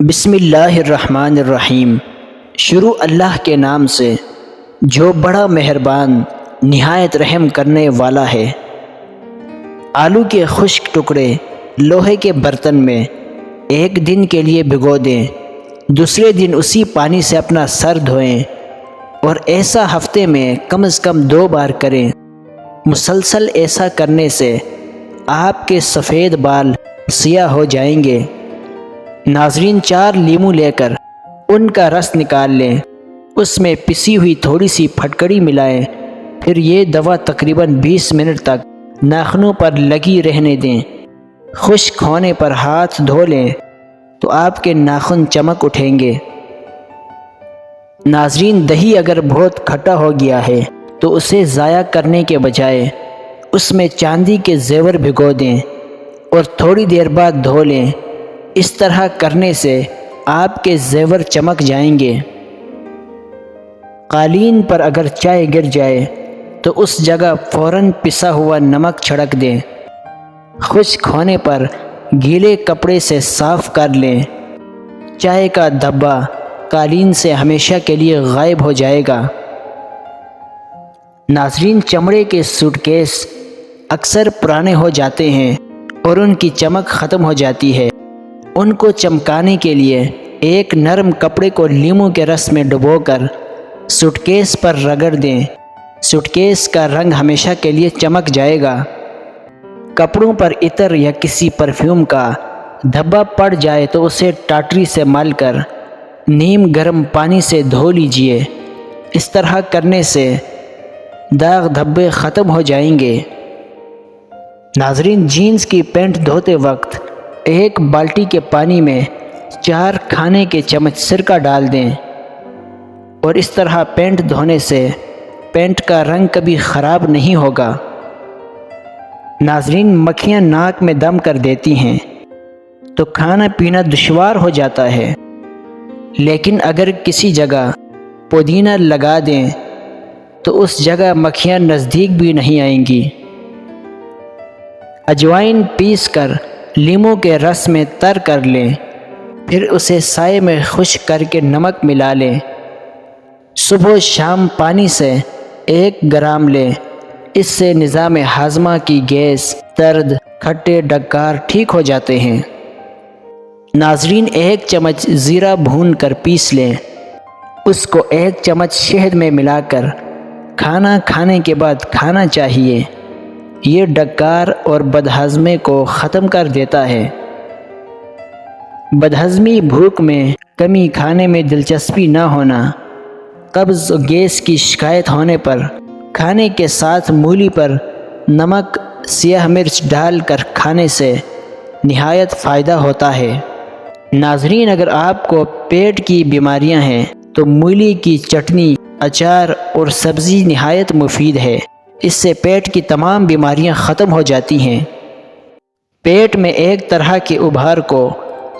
بسم اللہ الرحمن الرحیم۔ شروع اللہ کے نام سے جو بڑا مہربان نہایت رحم کرنے والا ہے۔ آلو کے خشک ٹکڑے لوہے کے برتن میں ایک دن کے لیے بھگو دیں، دوسرے دن اسی پانی سے اپنا سر دھوئیں اور ایسا ہفتے میں کم از کم 2 بار کریں۔ مسلسل ایسا کرنے سے آپ کے سفید بال سیاہ ہو جائیں گے۔ ناظرین، 4 لیموں لے کر ان کا رس نکال لیں، اس میں پسی ہوئی تھوڑی سی پھٹکڑی ملائیں، پھر یہ دوا تقریباً 20 منٹ تک ناخنوں پر لگی رہنے دیں۔ خشک ہونے پر ہاتھ دھو لیں تو آپ کے ناخن چمک اٹھیں گے۔ ناظرین، دہی اگر بہت کھٹا ہو گیا ہے تو اسے ضائع کرنے کے بجائے اس میں چاندی کے زیور بھگو دیں اور تھوڑی دیر بعد دھو لیں۔ اس طرح کرنے سے آپ کے زیور چمک جائیں گے۔ قالین پر اگر چائے گر جائے تو اس جگہ فوراً پسا ہوا نمک چھڑک دیں۔ خشک ہونے پر گیلے کپڑے سے صاف کر لیں۔ چائے کا دھبا قالین سے ہمیشہ کے لیے غائب ہو جائے گا۔ ناظرین، چمڑے کے سوٹ کیس اکثر پرانے ہو جاتے ہیں اور ان کی چمک ختم ہو جاتی ہے۔ ان کو چمکانے کے لیے ایک نرم کپڑے کو لیموں کے رس میں ڈبو کر سوٹ کیس پر رگڑ دیں۔ سوٹ کیس کا رنگ ہمیشہ کے لیے چمک جائے گا۔ کپڑوں پر عطر یا کسی پرفیوم کا دھبا پڑ جائے تو اسے ٹاٹری سے مل کر نیم گرم پانی سے دھو لیجئے۔ اس طرح کرنے سے داغ دھبے ختم ہو جائیں گے۔ ناظرین، جینز کی پینٹ دھوتے وقت ایک بالٹی کے پانی میں 4 کھانے کے چمچ سرکہ ڈال دیں اور اس طرح پینٹ دھونے سے پینٹ کا رنگ کبھی خراب نہیں ہوگا۔ ناظرین، مکھیاں ناک میں دم کر دیتی ہیں تو کھانا پینا دشوار ہو جاتا ہے، لیکن اگر کسی جگہ پودینہ لگا دیں تو اس جگہ مکھیاں نزدیک بھی نہیں آئیں گی۔ اجوائن پیس کر لیموں کے رس میں تر کر لیں، پھر اسے سائے میں خشک کر کے نمک ملا لیں۔ صبح و شام پانی سے 1 گرام لیں۔ اس سے نظام ہاضمہ کی گیس، درد، کھٹے ڈکار ٹھیک ہو جاتے ہیں۔ ناظرین، 1 چمچ زیرہ بھون کر پیس لیں، اس کو 1 چمچ شہد میں ملا کر کھانا کھانے کے بعد کھانا چاہیے۔ یہ ڈکار اور بدہضمی کو ختم کر دیتا ہے۔ بدہضمی، بھوک میں کمی، کھانے میں دلچسپی نہ ہونا، قبض و گیس کی شکایت ہونے پر کھانے کے ساتھ مولی پر نمک، سیاہ مرچ ڈال کر کھانے سے نہایت فائدہ ہوتا ہے۔ ناظرین، اگر آپ کو پیٹ کی بیماریاں ہیں تو مولی کی چٹنی، اچار اور سبزی نہایت مفید ہے۔ اس سے پیٹ کی تمام بیماریاں ختم ہو جاتی ہیں۔ پیٹ میں ایک طرح کے ابھار کو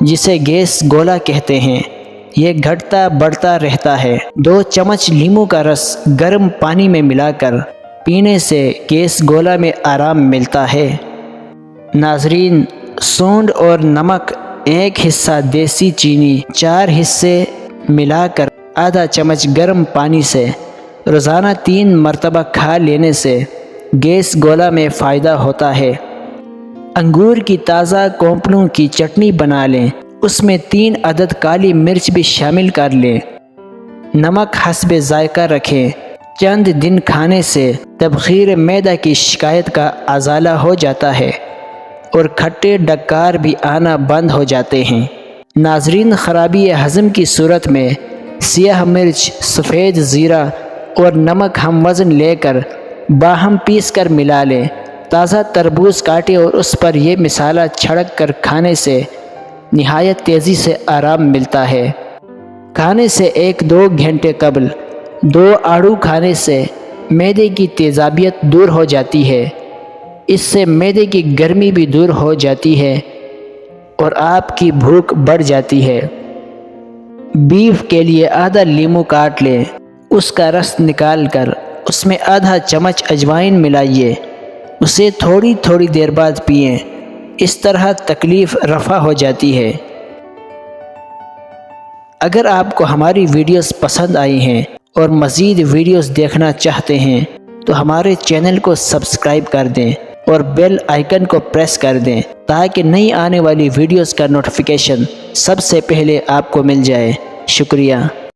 جسے گیس گولا کہتے ہیں، یہ گھٹتا بڑھتا رہتا ہے۔ 2 چمچ لیموں کا رس گرم پانی میں ملا کر پینے سے گیس گولا میں آرام ملتا ہے۔ ناظرین، سونڈ اور نمک 1 حصہ دیسی چینی 4 حصے ملا کر آدھا چمچ گرم پانی سے روزانہ 3 مرتبہ کھا لینے سے گیس گولا میں فائدہ ہوتا ہے۔ انگور کی تازہ کونپلوں کی چٹنی بنا لیں، اس میں 3 عدد کالی مرچ بھی شامل کر لیں۔ نمک حسب ذائقہ رکھیں۔ چند دن کھانے سے تبخیر معدہ کی شکایت کا ازالہ ہو جاتا ہے اور کھٹے ڈکار بھی آنا بند ہو جاتے ہیں۔ ناظرین، خرابی ہضم کی صورت میں سیاہ مرچ، سفید زیرہ اور نمک ہم وزن لے کر باہم پیس کر ملا لیں۔ تازہ تربوز کاٹیں اور اس پر یہ مسالہ چھڑک کر کھانے سے نہایت تیزی سے آرام ملتا ہے۔ کھانے سے 1-2 گھنٹے قبل 2 آڑو کھانے سے معدے کی تیزابیت دور ہو جاتی ہے۔ اس سے معدے کی گرمی بھی دور ہو جاتی ہے اور آپ کی بھوک بڑھ جاتی ہے۔ بیف کے لیے آدھا لیموں کاٹ لیں، اس کا رس نکال کر اس میں آدھا چمچ اجوائن ملائیے، اسے تھوڑی تھوڑی دیر بعد پئیں۔ اس طرح تکلیف رفع ہو جاتی ہے۔ اگر آپ کو ہماری ویڈیوز پسند آئی ہیں اور مزید ویڈیوز دیکھنا چاہتے ہیں تو ہمارے چینل کو سبسکرائب کر دیں اور بیل آئیکن کو پریس کر دیں تاکہ نئی آنے والی ویڈیوز کا نوٹیفیکیشن سب سے پہلے آپ کو مل جائے۔ شکریہ۔